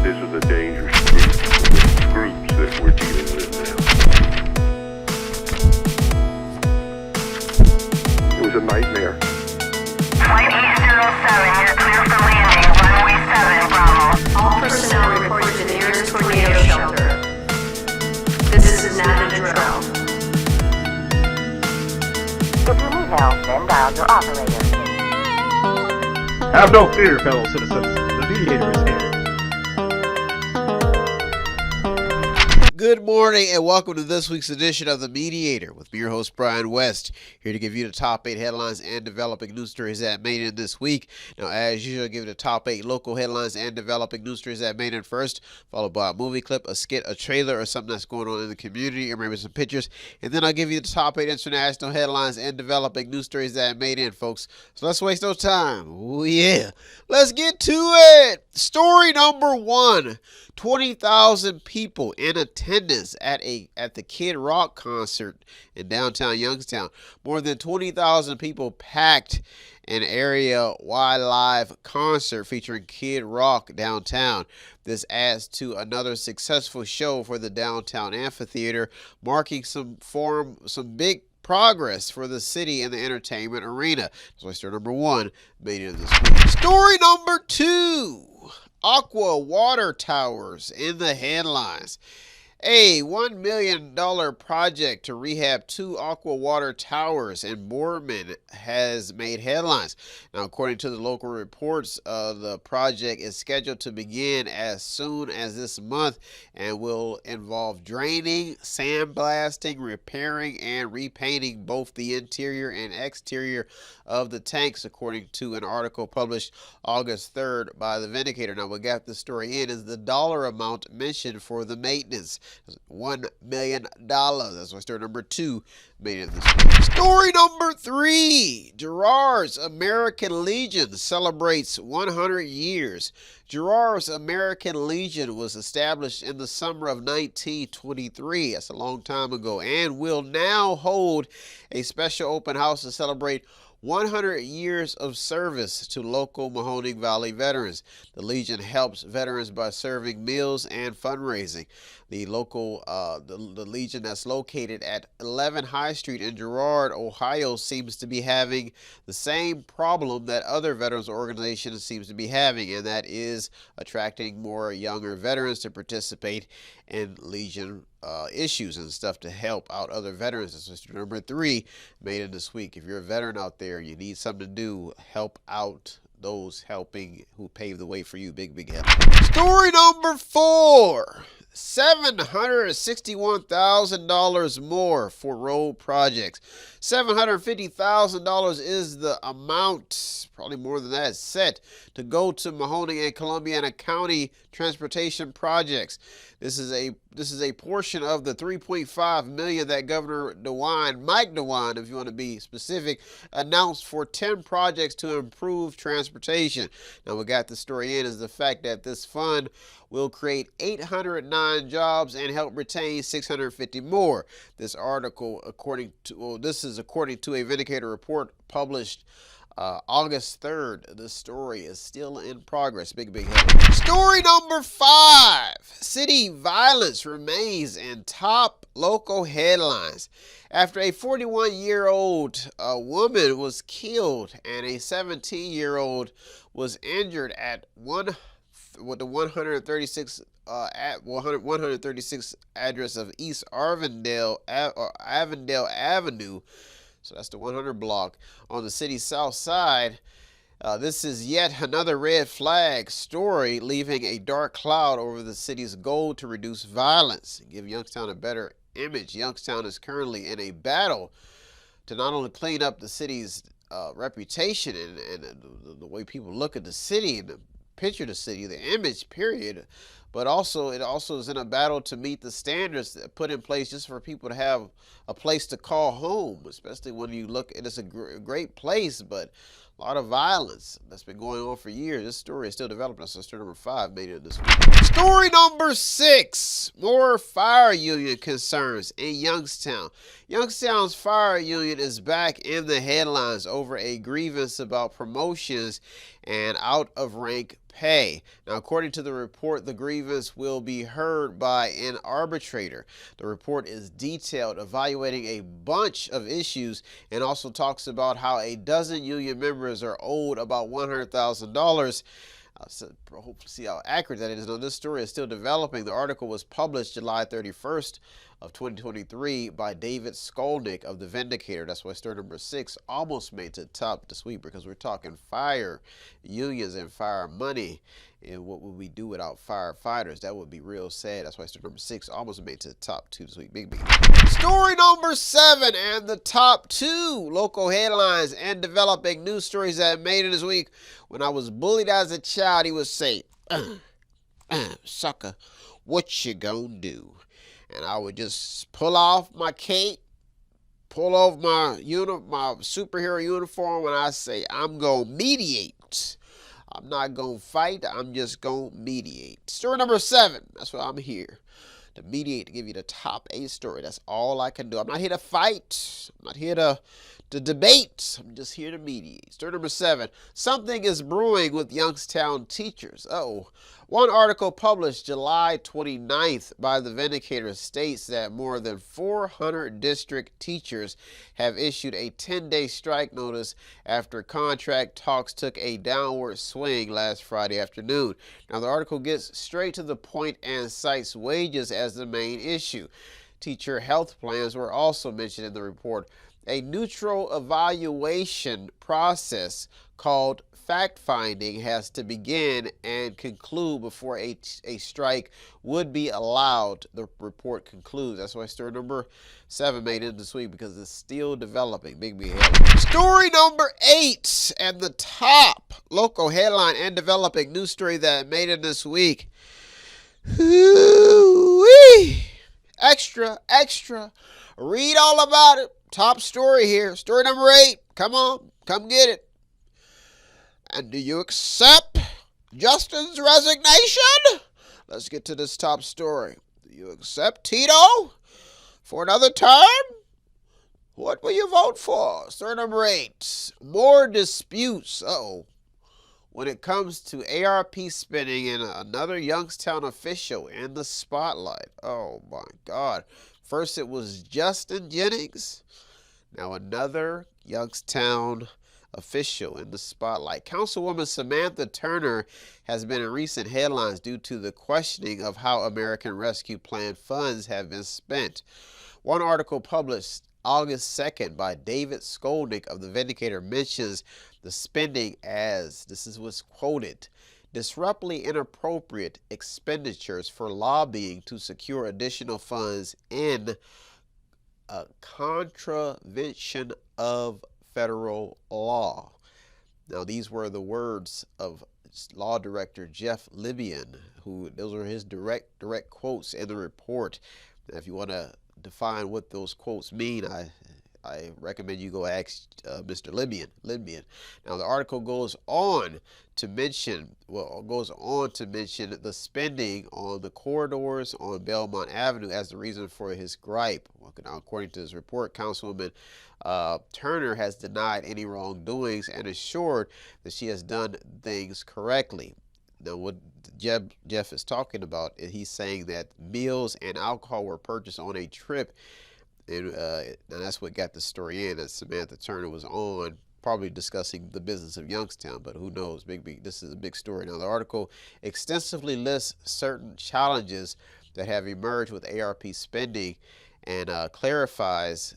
This is a dangerous groups that we're dealing with now. It was a nightmare. Flight 807, you're clear for landing. Runway 7, Bravo. All personnel report to the nearest tornado shelter. This is not a drill. If you need help, then dial your operator. Have no fear, fellow citizens. The Mediator is here. Good morning and welcome to this week's edition of The Mediator with me, your host, Brian West, here to give you the top 8 headlines and developing news stories that made it this week. Now, as usual, I'll give you the top 8 local headlines and developing news stories that made it first, followed by a movie clip, a skit, a trailer, or something that's going on in the community, or maybe some pictures. And then I'll give you the top 8 international headlines and developing news stories that made it, folks. So let's waste no time. Oh, yeah. Let's get to it. Story number 1. 20,000 people in attendance at the Kid Rock concert in downtown Youngstown. More than 20,000 people packed an area-wide live concert featuring Kid Rock downtown. This adds to another successful show for the downtown amphitheater, marking some big progress for the city in the entertainment arena. That's why story number 1 made it this week. Story number 2. Aqua water towers in the headlines. A $1 million project to rehab 2 aqua water towers in Boardman has made headlines. Now, according to the local reports, the project is scheduled to begin as soon as this month and will involve draining, sandblasting, repairing, and repainting both the interior and exterior of the tanks, according to an article published August 3rd by the Vindicator. Now, what got the story in is the dollar amount mentioned for the maintenance. $1 million. That's why story number 2 made it this week. Story number 3. Girard's American Legion celebrates 100 years. Girard's American Legion was established in the summer of 1923. That's a long time ago, and will now hold a special open house to celebrate 100 years of service to local Mahoning Valley veterans. The Legion helps veterans by serving meals and fundraising. The Legion that's located at 11 High Street in Girard, Ohio, seems to be having the same problem that other veterans organizations seems to be having, and that is attracting more younger veterans to participate in Legion issues and stuff to help out other veterans. That's number 3 made it this week. If you're a veteran out there, you need something to do, help out those helping who paved the way for you. Big help. Story number 4. $761,000 more for road projects. $750,000 is the amount, probably more than that, set to go to Mahoning and Columbiana County transportation projects. This is a portion of the $3.5 million that Governor Mike DeWine, if you want to be specific, announced for 10 projects to improve transportation. Now, what got the story in is the fact that this fund will create 809 jobs and help retain 650 more. This article, according to a Vindicator report published August 3rd. The story is still in progress. Big headline. Story number 5. City violence remains in top local headlines. After a 41-year-old woman was killed and a 17-year-old was injured at the 136 address of East Avondale Avenue. So that's the 100 block on the city's south side. This is yet another red flag story, leaving a dark cloud over the city's goal to reduce violence and give Youngstown a better image. Youngstown is currently in a battle to not only clean up the city's reputation and the way people look at the city and the picture of the city, the image, period, but it also is in a battle to meet the standards that put in place just for people to have a place to call home, especially when you look at it's a great place, but A lot of violence that's been going on for years. This story is still developing. So story number 5 made it this week. Story number 6. More fire union concerns in Youngstown. Youngstown's fire union is back in the headlines over a grievance about promotions and out-of-rank pay. Now, according to the report, the grievance will be heard by an arbitrator. The report is detailed, evaluating a bunch of issues, and also talks about how a dozen union members are owed about $100,000. So hope to see how accurate that is. Now, this story is still developing. The article was published July 31st of 2023 by David Skolnick of the Vindicator. That's why story number 6 almost made to the top this week, because we're talking fire unions and fire money. And what would we do without firefighters? That would be real sad. That's why story number 6 almost made to the top 2 this week. Big. Story number 7 and the top 2 local headlines and developing news stories that made it this week. When I was bullied as a child, he would say, sucker, what you gonna do? And I would just pull off my cape, pull off my superhero uniform, and I say, I'm gonna mediate. I'm not going to fight. I'm just going to mediate. Story number 7. That's why I'm here. To mediate, to give you the top 8 story. That's all I can do. I'm not here to fight. I'm not here to debate. I'm just here to mediate. Story number 7. Something is brewing with Youngstown teachers. One article published July 29th by the Vindicator states that more than 400 district teachers have issued a 10-day strike notice after contract talks took a downward swing last Friday afternoon. Now, the article gets straight to the point and cites wages as the main issue. Teacher health plans were also mentioned in the report. A neutral evaluation process called fact-finding has to begin and conclude before a strike would be allowed, the report concludes. That's why story number 7 made it this week, because it's still developing. Big headline. Story number 8 and the top local headline and developing news story that made it this week. Ooh-wee. Extra. Read all about it. Top story here. Story number 8. Come on. Come get it. And do you accept Justin's resignation? Let's get to this top story. Do you accept Tito for another term? What will you vote for? Story number 8. More disputes. When it comes to ARP spending, and another Youngstown official in the spotlight. Oh my God. First it was Justin Jennings. Now another Youngstown official in the spotlight. Councilwoman Samantha Turner has been in recent headlines due to the questioning of how American Rescue Plan funds have been spent. One article published August 2nd by David Skolnick of the Vindicator mentions the spending as, this is what's quoted, disruptly inappropriate expenditures for lobbying to secure additional funds in a contravention of federal law. Now, these were the words of Law Director Jeff Libyan, those are his direct quotes in the report. Now, if you want to define what those quotes mean, I recommend you go ask Mr. Libyan. Now, the article goes on to mention the spending on the corridors on Belmont Avenue as the reason for his gripe. Now, according to this report, Councilwoman Turner has denied any wrongdoings and assured that she has done things correctly. Now, what Jeff is talking about, he's saying that meals and alcohol were purchased on a trip, and that's what got the story in, that Samantha Turner was on, probably discussing the business of Youngstown, but who knows? This is a big story. Now, the article extensively lists certain challenges that have emerged with ARP spending, and clarifies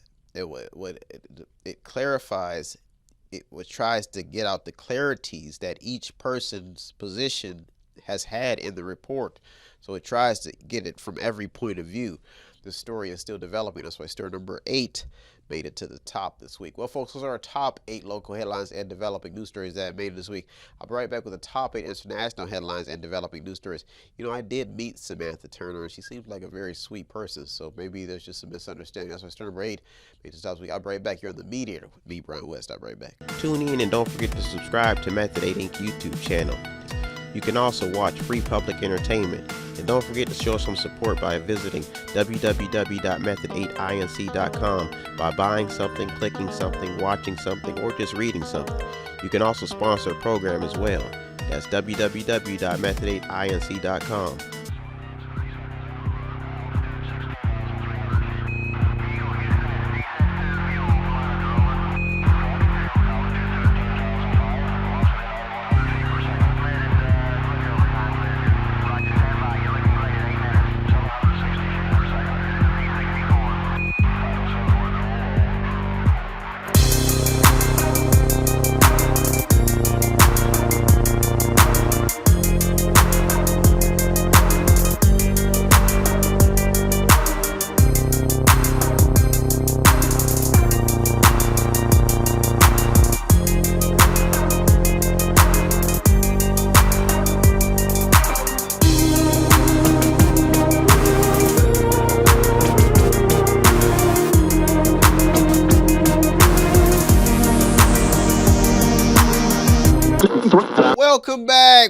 it tries to get out the clarities that each person's position has had in the report. So it tries to get it from every point of view. The story is still developing. That's why story number 8 made it to the top this week. Well, folks, those are our top 8 local headlines and developing news stories that made it this week. I'll be right back with the top 8 international headlines and developing news stories. You know, I did meet Samantha Turner, and she seems like a very sweet person, so maybe there's just a misunderstanding. That's why story number 8 made it to the top this week. I'll be right back here on the Mediator with me, Brian West. I'll be right back. Tune in and don't forget to subscribe to Method 8 Inc. YouTube channel. You can also watch free public entertainment. And don't forget to show some support by visiting www.method8inc.com by buying something, clicking something, watching something, or just reading something. You can also sponsor a program as well. That's www.method8inc.com.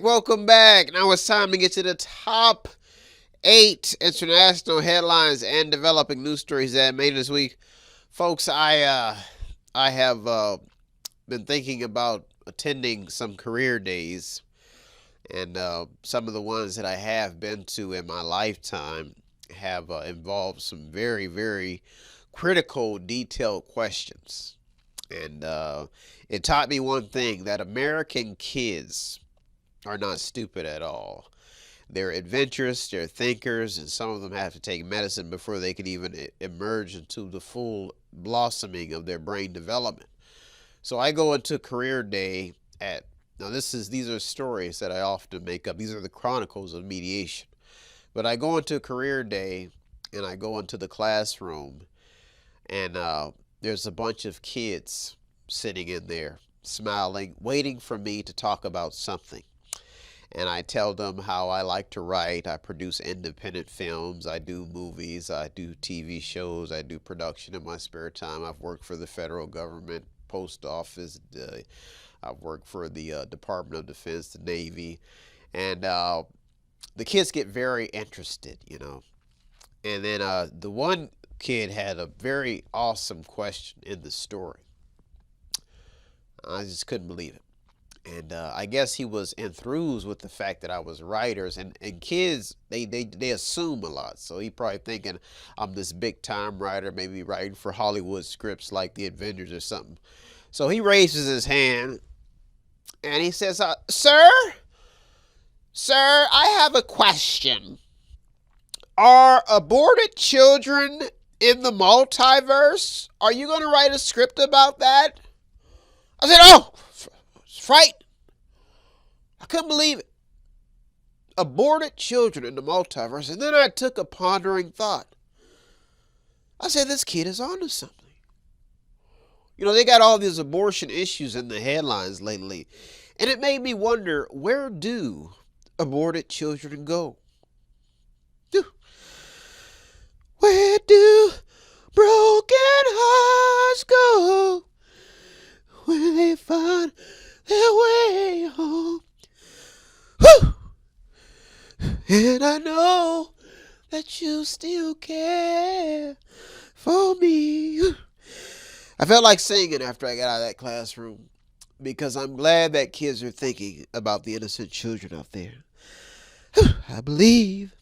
Welcome back. Now it's time to get to the top 8 international headlines and developing news stories that made it this week. Folks, I have been thinking about attending some career days, and some of the ones that I have been to in my lifetime have involved some very, very critical, detailed questions. And it taught me one thing, that American kids are not stupid at all. They're adventurous, they're thinkers, and some of them have to take medicine before they can even emerge into the full blossoming of their brain development. So I go into career day these are stories that I often make up. These are the chronicles of mediation. But I go into career day and I go into the classroom, and there's a bunch of kids sitting in there, smiling, waiting for me to talk about something. And I tell them how I like to write. I produce independent films. I do movies. I do TV shows. I do production in my spare time. I've worked for the federal government, post office. I've worked for the Department of Defense, the Navy. And the kids get very interested, you know. And then the one kid had a very awesome question in the story. I just couldn't believe it. And I guess he was enthused with the fact that I was writers, and kids, they assume a lot. So he probably thinking I'm this big time writer, maybe writing for Hollywood scripts like The Avengers or something. So he raises his hand and he says, Sir, I have a question. Are aborted children in the multiverse? Are you going to write a script about that? I said, oh, fright. I couldn't believe it. Aborted children in the multiverse. And then I took a pondering thought. I said, this kid is onto something. You know, they got all these abortion issues in the headlines lately. And it made me wonder, where do aborted children go? Where do broken hearts go when they find their way home? Whew! And I know that you still care for me. I felt like singing after I got out of that classroom, because I'm glad that kids are thinking about the innocent children out there. I believe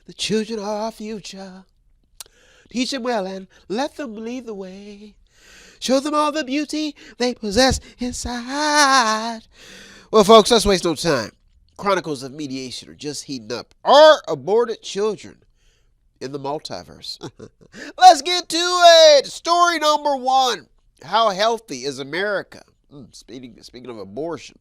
the children are our future. Teach them well and let them lead the way. Show them all the beauty they possess inside. Well, folks, let's waste no time. Chronicles of mediation are just heating up. Are aborted children in the multiverse? Let's get to it. Story number 1. How healthy is America? Speaking of abortion.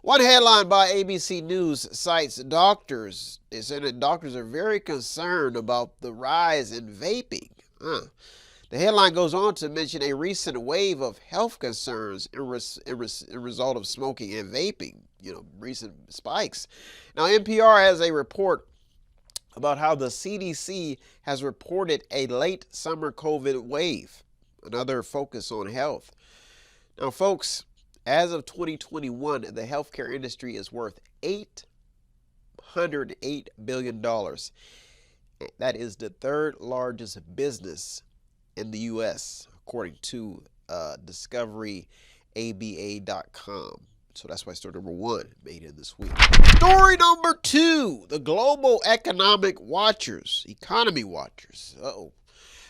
One headline by ABC News cites doctors. They said that doctors are very concerned about the rise in vaping. The headline goes on to mention a recent wave of health concerns in result of smoking and vaping, recent spikes. Now, NPR has a report about how the CDC has reported a late summer COVID wave, another focus on health. Now, folks, as of 2021, the healthcare industry is worth $808 billion. That is the third largest business in the U.S., according to DiscoveryABA.com. So that's why story number 1 made it this week. Story number 2, the global economy watchers.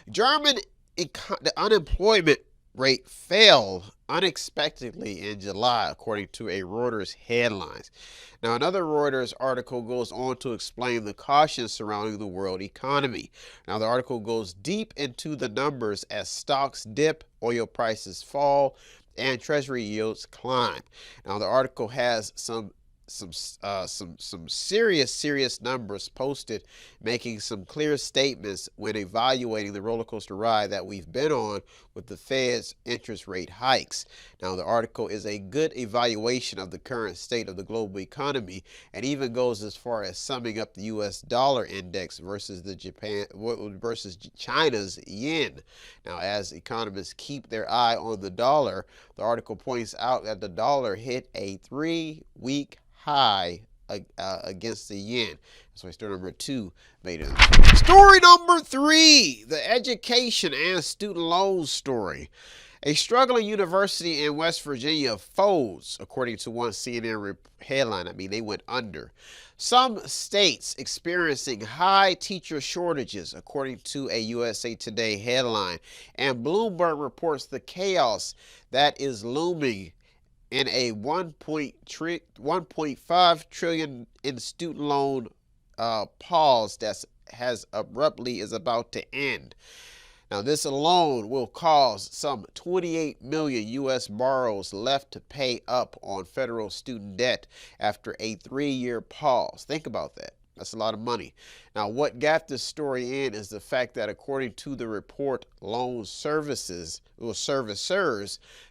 German the unemployment rate fell unexpectedly in July, according to a Reuters headlines. Now, another Reuters article goes on to explain the caution surrounding the world economy. Now, the article goes deep into the numbers as stocks dip, oil prices fall, and treasury yields climb. Now, the article has some serious numbers posted, making some clear statements when evaluating the roller coaster ride that we've been on with the Fed's interest rate hikes. Now, the article is a good evaluation of the current state of the global economy and even goes as far as summing up the U.S. dollar index versus China's yen. Now, as economists keep their eye on the dollar, the article points out that the dollar hit a 3-week high against the yen. That's why story number 2 made it. Story number 3, the education and student loan story. A struggling university in West Virginia folds, according to one CNN headline. They went under. Some states experiencing high teacher shortages, according to a USA Today headline. And Bloomberg reports the chaos that is looming in a $1.5 trillion in student loan pause that is about to end. Now, this alone will cause some 28 million U.S. borrowers left to pay up on federal student debt after a 3-year pause. Think about that. That's a lot of money. Now, what got this story in is the fact that, according to the report, loan servicers,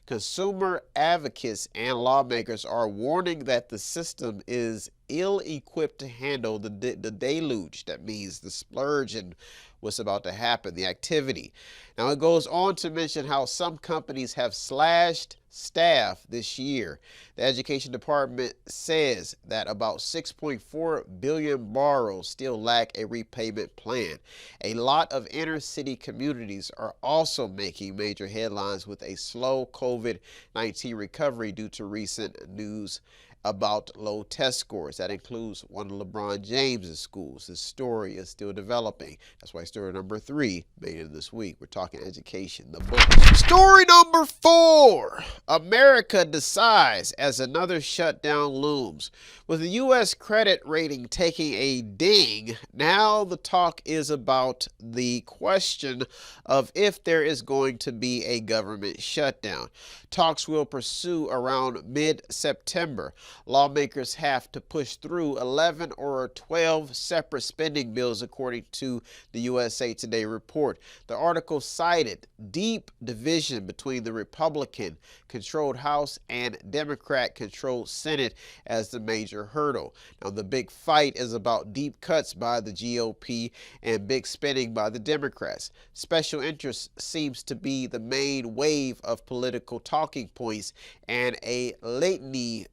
consumer advocates, and lawmakers are warning that the system is ill-equipped to handle the deluge. That means the splurge and what's about to happen, the activity. Now, it goes on to mention how some companies have slashed staff this year. The education department says that about 6.4 billion borrowers still lack a repayment plan. A lot of inner city communities are also making major headlines with a slow COVID-19 recovery due to recent news about low test scores. That includes one of LeBron James's schools. This story is still developing. That's why story number 3 made it this week. We're talking education, the book. Story number 4, America decides as another shutdown looms. With the U.S. credit rating taking a ding, now the talk is about the question of if there is going to be a government shutdown. Talks will pursue around mid-September. Lawmakers have to push through 11 or 12 separate spending bills, according to the USA Today report. The article cited deep division between the Republican-controlled House and Democrat-controlled Senate as the major hurdle. Now, the big fight is about deep cuts by the GOP and big spending by the Democrats. Special interest seems to be the main wave of political talking points and a litany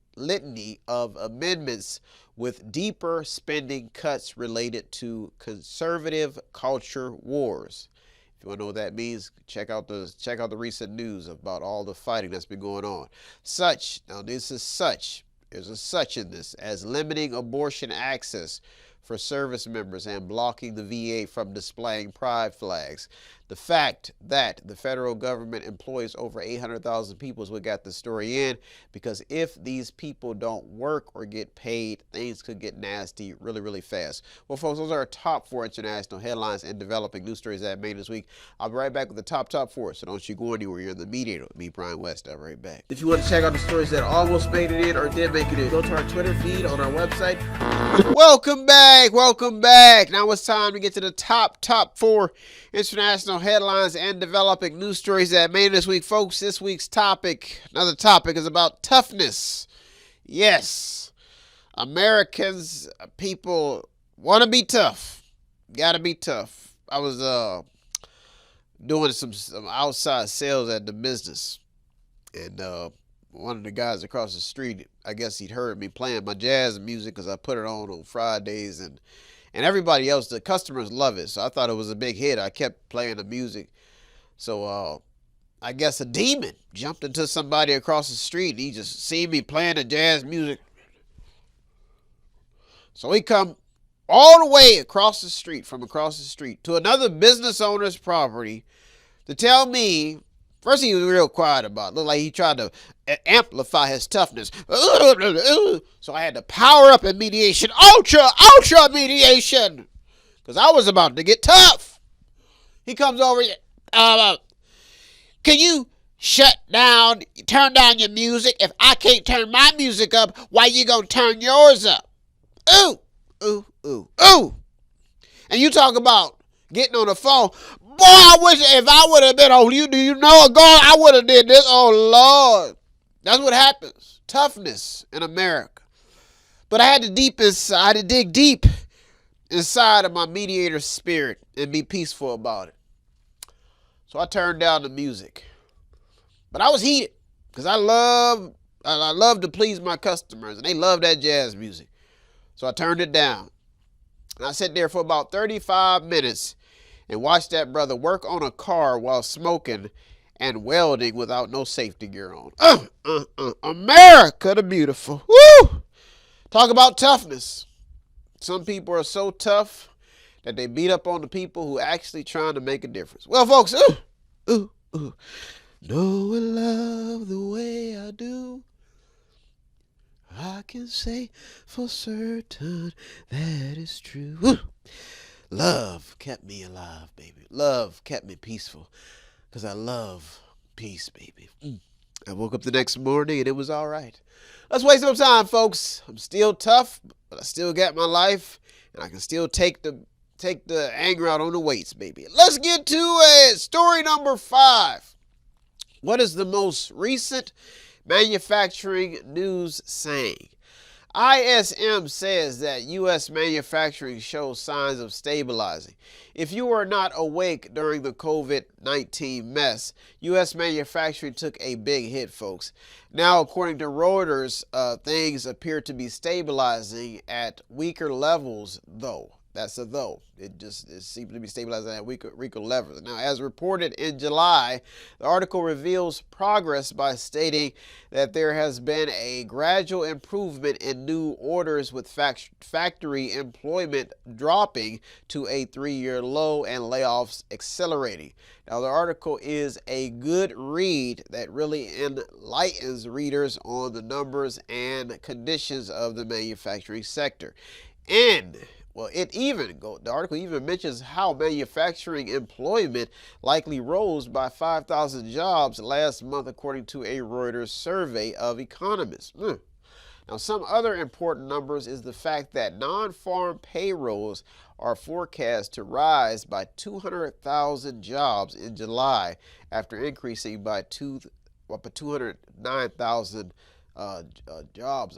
of amendments with deeper spending cuts related to conservative culture wars. If you want to know what that means, check out the recent news about all the fighting that's been going on. There's a such in this as limiting abortion access for service members and blocking the VA from displaying pride flags. The fact that the federal government employs over 800,000 people is what got the story in, because if these people don't work or get paid, things could get nasty really, really fast. Well, folks, those are our top 4 international headlines and developing news stories that made this week. I'll be right back with the top 4, so don't you go anywhere. You're in the Mediator with me, Brian West. I'll be right back. If you want to check out the stories that almost made it in or did make it in, go to our Twitter feed on our website. Welcome back. back. Welcome back. Now it's time to get to the top 4 international headlines and developing news stories that made this week, folks. This week's another topic, is about toughness. Yes, Americans, people want to be tough. Got to be tough. I was doing some outside sales at the business, and one of the guys across the street, I guess he'd heard me playing my jazz music because I put it on Fridays, and everybody else, the customers love it. So I thought it was a big hit. I kept playing the music. So I guess a demon jumped into somebody across the street, and he just seen me playing the jazz music. So he come all the way across the street to another business owner's property to tell me. First, he was real quiet about it. Looked like he tried to amplify his toughness. So I had to power up in mediation. Ultra mediation. Because I was about to get tough. He comes over. Can you turn down your music? If I can't turn my music up, why you gonna turn yours up? Ooh. And you talk about getting on the phone. Boy, I wish if I would have been on you, do you know, God, I would have did this. Oh, Lord. That's what happens. Toughness in America. But I had to dig deep inside of my mediator spirit and be peaceful about it. So I turned down the music. But I was heated because I love to please my customers, and they love that jazz music. So I turned it down. And I sat there for about 35 minutes and watched that brother work on a car while smoking and welding without no safety gear on. America the beautiful. Woo! Talk about toughness. Some people are so tough that they beat up on the people who actually trying to make a difference. Well, folks, know and love the way I do, I can say for certain that is true. Woo! Love kept me alive, baby. Love kept me peaceful because I love peace, baby. I woke up the next morning and it was all right. Let's waste some time, folks. I'm still tough, but I still got my life, and I can still take the anger out on the weights, baby. Let's get to it. Story number 5. What is the most recent manufacturing news saying? ISM says that U.S. manufacturing shows signs of stabilizing. If you were not awake during the COVID-19 mess, U.S. manufacturing took a big hit, folks. Now, according to Reuters, things appear to be stabilizing at weaker levels, though. That's a though. It seems to be stabilizing at weaker levels. Now, as reported in July, the article reveals progress by stating that there has been a gradual improvement in new orders, with factory employment dropping to a 3-year low and layoffs accelerating. Now, the article is a good read that really enlightens readers on the numbers and conditions of the manufacturing sector. And the article even mentions how manufacturing employment likely rose by 5,000 jobs last month, according to a Reuters survey of economists. Now, some other important numbers is the fact that non-farm payrolls are forecast to rise by 200,000 jobs in July, after increasing by 209,000 jobs.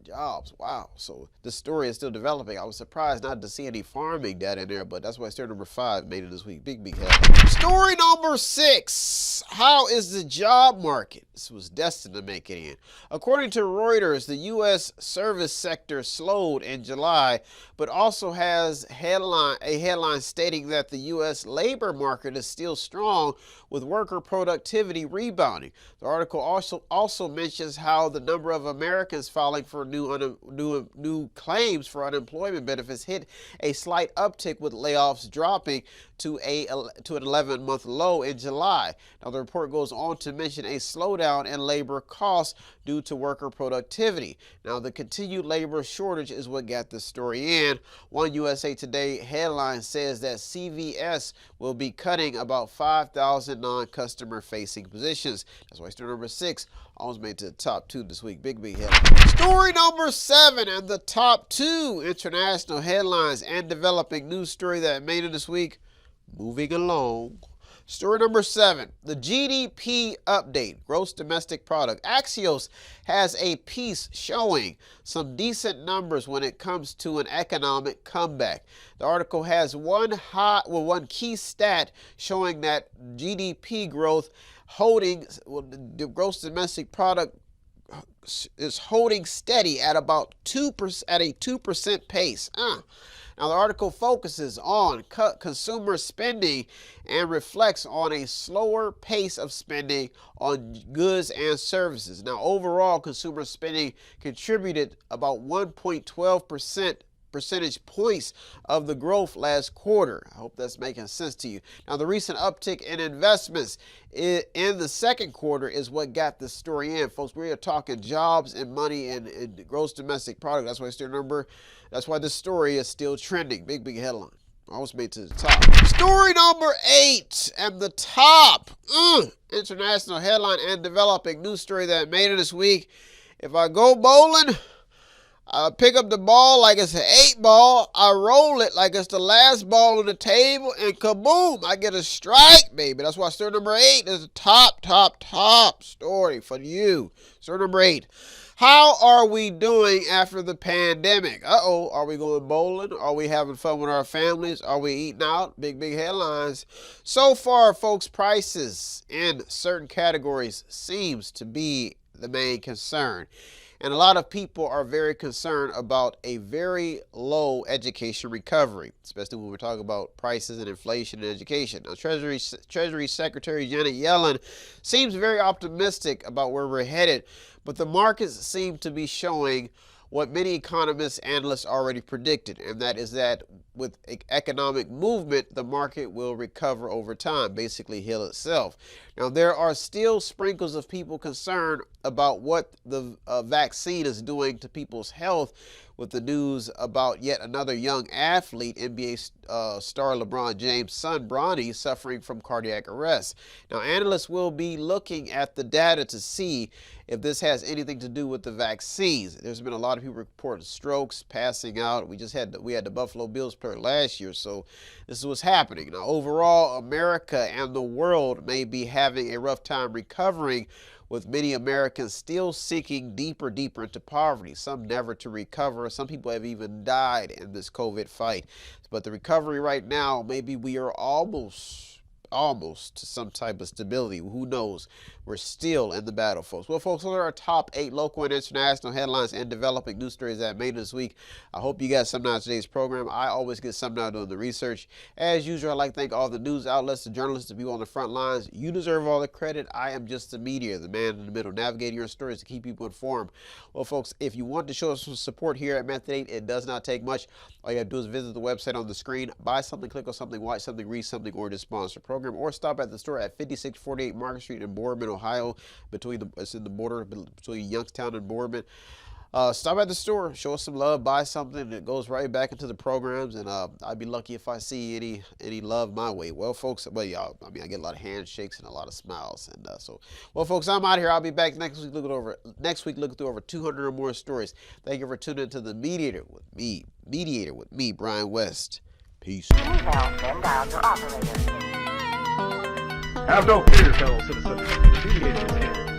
Jobs. Wow. So the story is still developing. I was surprised not to see any farming data in there, but that's why story number 5 made it this week. Big head. Story number 6. How is the job market? This was destined to make it in. According to Reuters, the U.S. service sector slowed in July, but also has a headline stating that the U.S. labor market is still strong, with worker productivity rebounding. The article also mentions how the number of Americans filing for new claims for unemployment benefits hit a slight uptick, with layoffs dropping to an 11-month low in July. Now, the report goes on to mention a slowdown in labor costs due to worker productivity. Now, the continued labor shortage is what got the story in. One USA Today headline says that CVS will be cutting about 5,000 non-customer facing positions. That's why story number 6 Almost made it to the top 2 this week. Big headline. Story number 7 and the top 2 international headlines and developing news story that made it this week. Moving along. Story number 7, the GDP update, gross domestic product. Axios has a piece showing some decent numbers when it comes to an economic comeback. The article has one key stat showing that GDP growth the gross domestic product is holding steady at about 2% at a 2% pace. Now, the article focuses on consumer spending and reflects on a slower pace of spending on goods and services. Now, overall, consumer spending contributed about 1.12% percentage points of the growth last quarter. I hope that's making sense to you. Now, the recent uptick in investments in the second quarter is what got this story in, folks. We are talking jobs and money and gross domestic product. That's why this story is still trending. Big headline. Almost made it to the top. Story number 8 and the top international headline and developing news story that made it this week. If I go bowling, I pick up the ball like it's an 8 ball. I roll it like it's the last ball on the table, and kaboom, I get a strike, baby. That's why story number 8 is the top story for you. Story number 8. How are we doing after the pandemic? Are we going bowling? Are we having fun with our families? Are we eating out? Big headlines. So far, folks, prices in certain categories seems to be the main concern. And a lot of people are very concerned about a very low education recovery, especially when we're talking about prices and inflation in education. Now, Treasury Secretary Janet Yellen seems very optimistic about where we're headed, but the markets seem to be showing what many economists and analysts already predicted, and that is that with economic movement, the market will recover over time, basically heal itself. Now, there are still sprinkles of people concerned about what the vaccine is doing to people's health, with the news about yet another young athlete, NBA star LeBron James' son, Bronny, suffering from cardiac arrest. Now, analysts will be looking at the data to see if this has anything to do with the vaccines. There's been a lot of people reporting strokes, passing out. We had the Buffalo Bills player last year, so this is what's happening. Now, overall, America and the world may be having a rough time recovering, with many Americans still sinking deeper into poverty, some never to recover. Some people have even died in this COVID fight. But the recovery right now, maybe we are almost to some type of stability. Who knows? We're still in the battle, folks. Well, folks, those are our top 8 local and international headlines and developing news stories that made this week. I hope you got something out of today's program. I always get something out of the research. As usual, I'd like to thank all the news outlets, the journalists, the people on the front lines. You deserve all the credit. I am just the media, the man in the middle, navigating your stories to keep people informed. Well, folks, if you want to show us some support here at Method 8, it does not take much. All you have to do is visit the website on the screen, buy something, click on something, watch something, read something, or just sponsor a program, or stop at the store at 5648 Market Street in Boardman, Ohio. It's in the border between Youngstown and Boardman. Stop at the store, show us some love, buy something that goes right back into the programs, and I'd be lucky if I see any love my way. Well, folks, I get a lot of handshakes and a lot of smiles, and well, folks, I'm out of here. I'll be back next week looking through over 200 or more stories. Thank you for tuning into the Mediator with me, Brian West. Peace. Now, then dial your operator. Have no fear, fellow citizens. The Mediator is here.